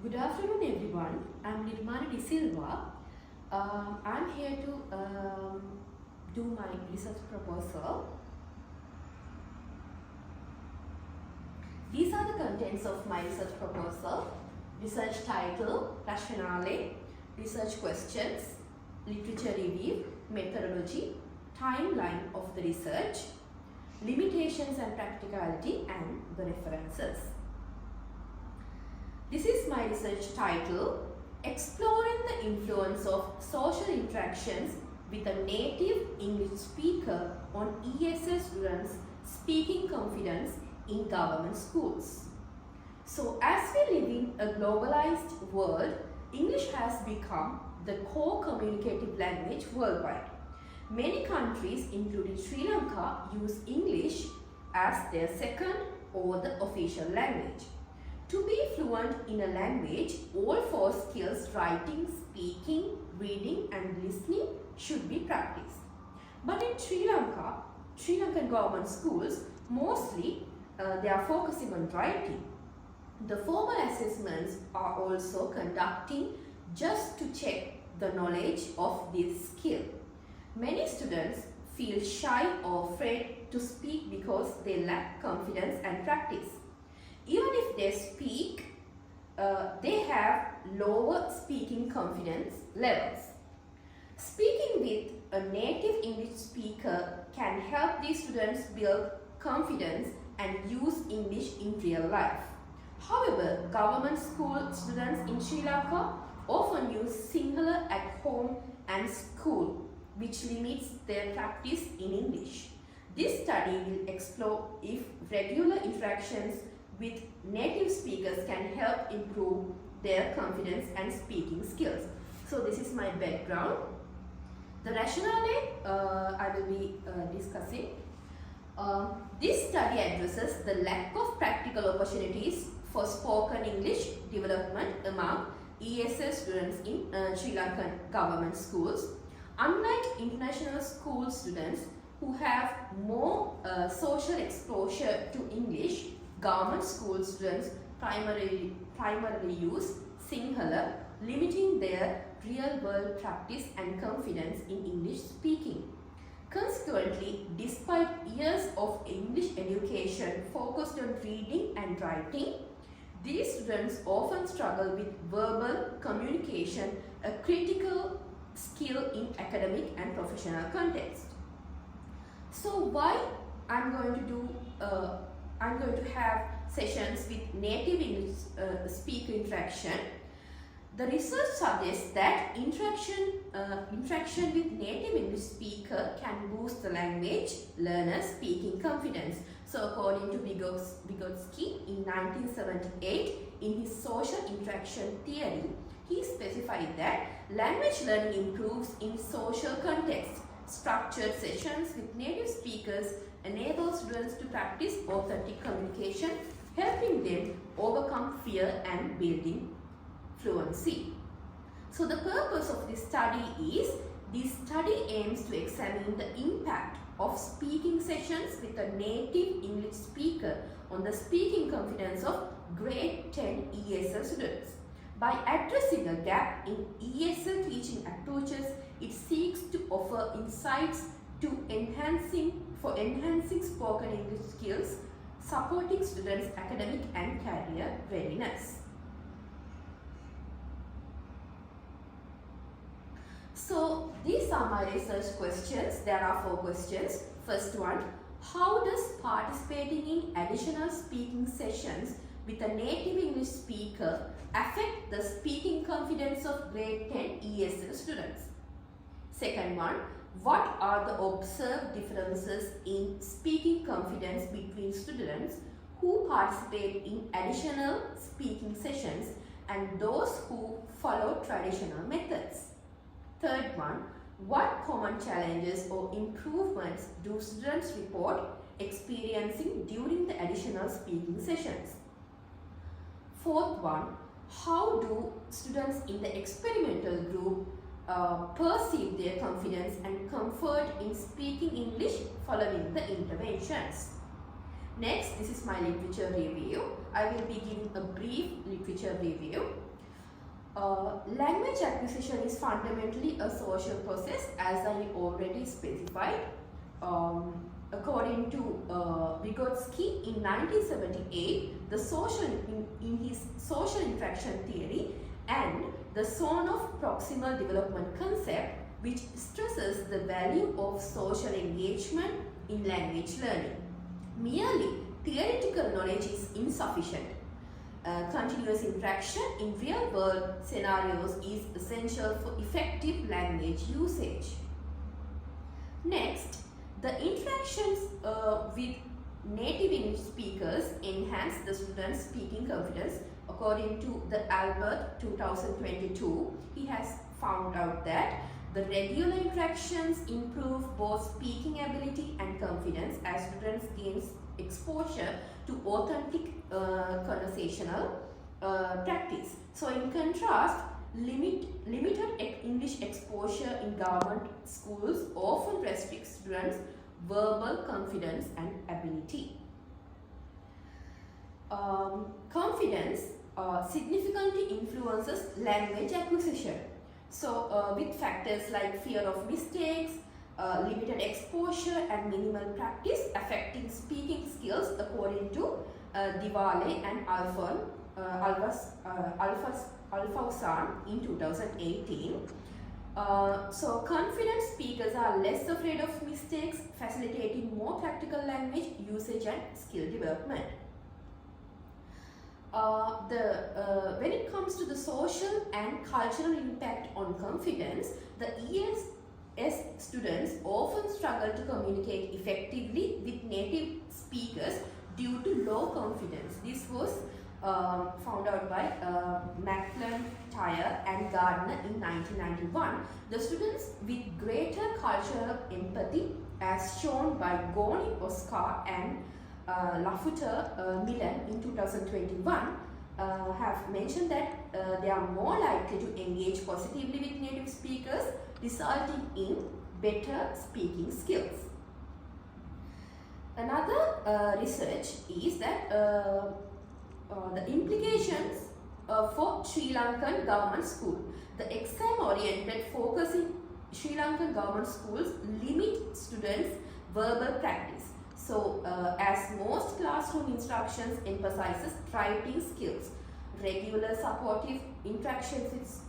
Good afternoon, everyone. I'm Nirmani Silva. I'm here to do my research proposal. These are the contents of my research proposal. Research title, rationale, research questions, literature review, methodology, timeline of the research, limitations and practicality, and the references. This is my research title, Exploring the Influence of Social Interactions with a Native English Speaker on ESL Students' Speaking Confidence in Government Schools. So, as we live in a globalized world, English has become the core communicative language worldwide. Many countries, including Sri Lanka, use English as their second or the official language. To be fluent in a language, all four skills, writing, speaking, reading and listening, should be practiced. But in Sri Lanka, Sri Lankan government schools, mostly they are focusing on writing. The formal assessments are also conducting just to check the knowledge of this skill. Many students feel shy or afraid to speak because they lack confidence and practice. Even if they speak, they have lower speaking confidence levels. Speaking with a native English speaker can help these students build confidence and use English in real life. However, government school students in Sri Lanka often use Sinhala at home and school, which limits their practice in English. This study will explore if regular interactions with native speakers can help improve their confidence and speaking skills. So this is my background. The rationale I will be discussing. This study addresses the lack of practical opportunities for spoken English development among ESL students in Sri Lankan government schools. Unlike international school students who have more social exposure to English, government school students primarily use Sinhala, limiting their real-world practice and confidence in English speaking. Consequently, despite years of English education focused on reading and writing, these students often struggle with verbal communication, a critical skill in academic and professional context. So why I'm going to have sessions with native English speaker interaction. The research suggests that interaction with native English speaker can boost the language learner's speaking confidence. So according to Vygotsky in 1978, in his social interaction theory, he specified that language learning improves in social context. Structured sessions with native speakers enable students to practice authentic communication, helping them overcome fear and building fluency. So the purpose of this study is, this study aims to examine the impact of speaking sessions with a native English speaker on the speaking confidence of grade 10 ESL students. By addressing a gap in ESL teaching approaches, it seeks to offer insights to enhancing spoken English skills, supporting students' academic and career readiness. So these are my research questions. There are 4 questions. First one, how does participating in additional speaking sessions with a native English speaker affect the speaking confidence of grade 10 ESL students? Second one, what are the observed differences in speaking confidence between students who participate in additional speaking sessions and those who follow traditional methods? Third one, what common challenges or improvements do students report experiencing during the additional speaking sessions? Fourth one, how do students in the experimental group perceive their confidence and comfort in speaking English following the interventions? Next, this is my literature review. I will be giving a brief literature review. Language acquisition is fundamentally a social process, as I already specified. According to Vygotsky in 1978, in his social interaction theory and the zone of proximal development concept, which stresses the value of social engagement in language learning. Merely theoretical knowledge is insufficient. Continuous interaction in real-world scenarios is essential for effective language usage. Next, the interactions with native English speakers enhance the students' speaking confidence. According to the Albert 2022, he has found out that the regular interactions improve both speaking ability and confidence as students gain exposure to authentic conversational practice. So in contrast, limited English exposure in government schools often restricts students' verbal confidence and ability. Confidence significantly influences language acquisition. So with factors like fear of mistakes, limited exposure and minimal practice affecting speaking skills, according to Diwale and Alfausan in 2018. So confident speakers are less afraid of mistakes, facilitating more practical language usage and skill development. When it comes to the social and cultural impact on confidence, the ESS students often struggle to communicate effectively with native speakers due to low confidence. This was found out by McIntyre and Gardner in 1991. The students with greater cultural empathy, as shown by Goni, Oscar and Lafuter Milan in 2021, have mentioned that they are more likely to engage positively with native speakers, resulting in better speaking skills. Another research is that the implications for Sri Lankan government school. The exam-oriented focus in Sri Lankan government schools limit students' verbal practice. So, as most classroom instructions emphasizes writing skills, regular supportive interactions with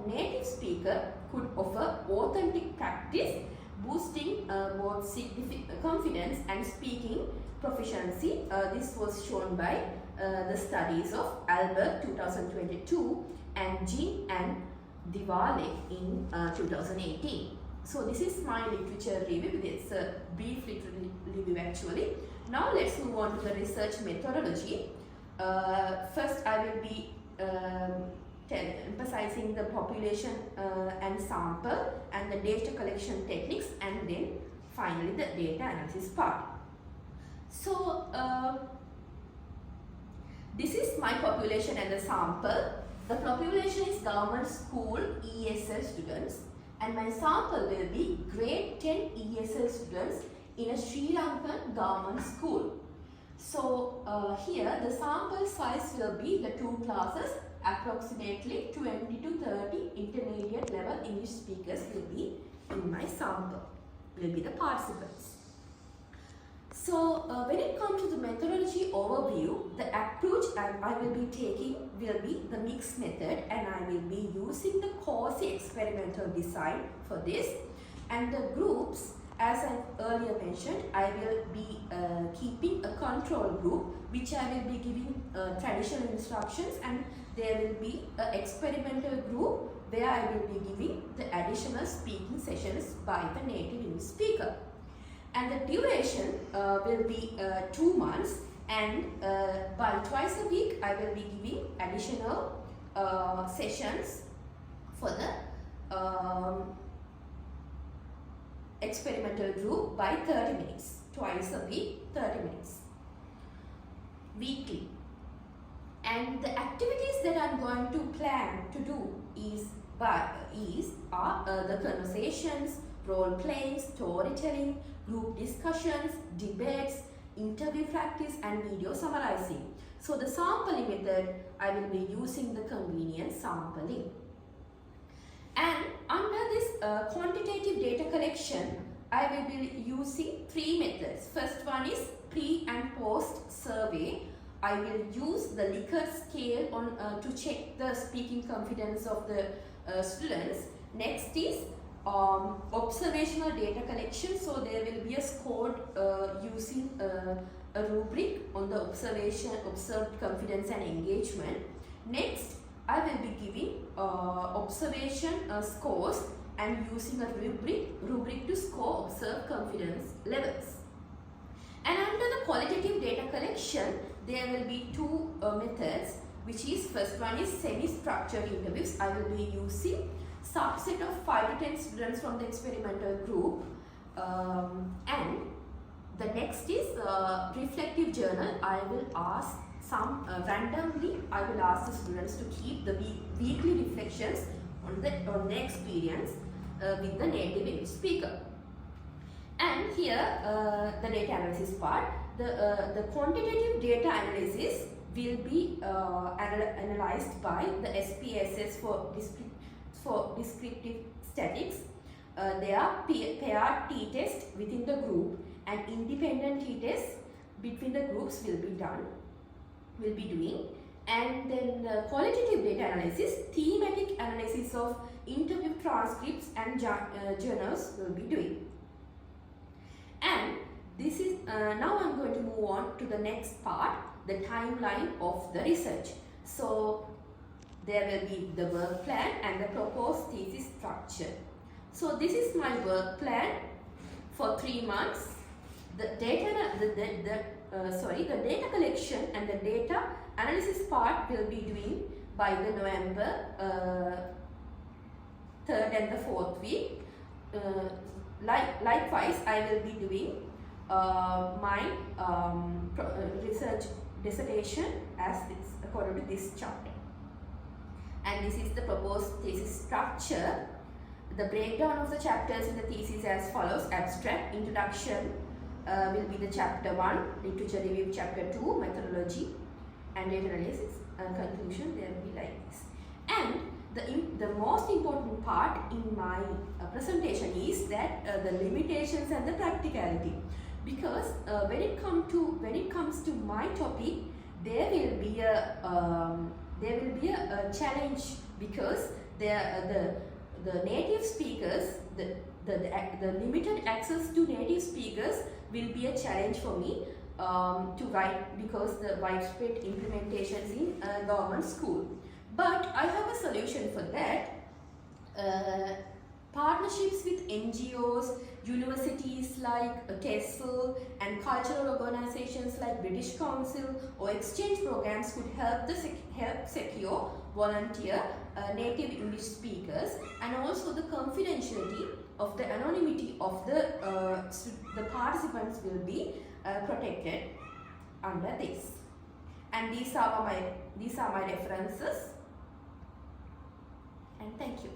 native speaker could offer authentic practice, boosting both confidence and speaking proficiency. This was shown by the studies of Albert 2022 and Jin and Diwale in 2018. So this is my literature review. It's a brief literature review actually. Now let's move on to the research methodology. First I will be emphasizing the population and sample and the data collection techniques, and then finally the data analysis part. So this is my population and the sample. The population is government school ESL students, and my sample will be grade 10 ESL students in a Sri Lankan government school. So here the sample size will be the two classes, approximately 20 to 30 intermediate level English speakers will be in my sample, will be the participants. So when it comes to the methodology overview, the approach I will be taking will be the mixed method, and I will be using the quasi-experimental design for this. And the groups, as I earlier mentioned, I will be keeping a control group which I will be giving traditional instructions, and there will be an experimental group where I will be giving the additional speaking sessions by the native English speaker. And the duration will be 2 months, and by twice a week I will be giving additional sessions for the experimental group by 30 minutes. Twice a week, 30 minutes. Weekly. And the activities that I'm going to plan to do are the conversations, role playing, storytelling, group discussions, debates, interview practice and video summarizing. So the sampling method, I will be using the convenient sampling. And under this quantitative data collection, I will be using three methods. First one is pre and post survey. I will use the Likert scale on to check the speaking confidence of the students. Next is observational data collection. So there will be a score using a rubric on the observed confidence and engagement. Next, I will be giving observation scores and using a rubric to score observed confidence levels. And under the qualitative data collection, there will be two methods, which is first one is semi-structured interviews. I will be using subset of 5 to 10 students from the experimental group, and the next is reflective journal. I will ask some randomly. I will ask the students to keep the weekly reflections on their experience with the native English speaker. And here the data analysis part. The quantitative data analysis will be analyzed by the SPSS for descriptive statistics. There are paired t-tests within the group and independent t-tests between the groups will be doing. And then the qualitative data analysis, thematic analysis of interview transcripts and journals will be doing. And this is now I'm going to move on to the next part, the timeline of the research. So there will be the work plan and the proposed thesis structure. So this is my work plan for 3 months. The data collection and the data analysis part will be doing by the November 3rd and the 4th week. Likewise, I will be doing my research dissertation as this according to this chapter. And this is the proposed thesis structure. The breakdown of the chapters in the thesis as follows: abstract, introduction will be the chapter 1, literature review chapter 2, methodology and data analysis, and conclusion there will be like this. And the most important part in my presentation is that the limitations and the practicality, because when it comes to my topic, there will be a challenge, because the native speakers, the limited access to native speakers will be a challenge for me to write, because the widespread implementations in government school. But I have a solution for that. Partnerships with NGOs, universities like Tesol, and cultural organizations like British Council or exchange programs could help secure volunteer native English speakers, and also the confidentiality of the anonymity of the participants will be protected under this. And these are my references. And thank you.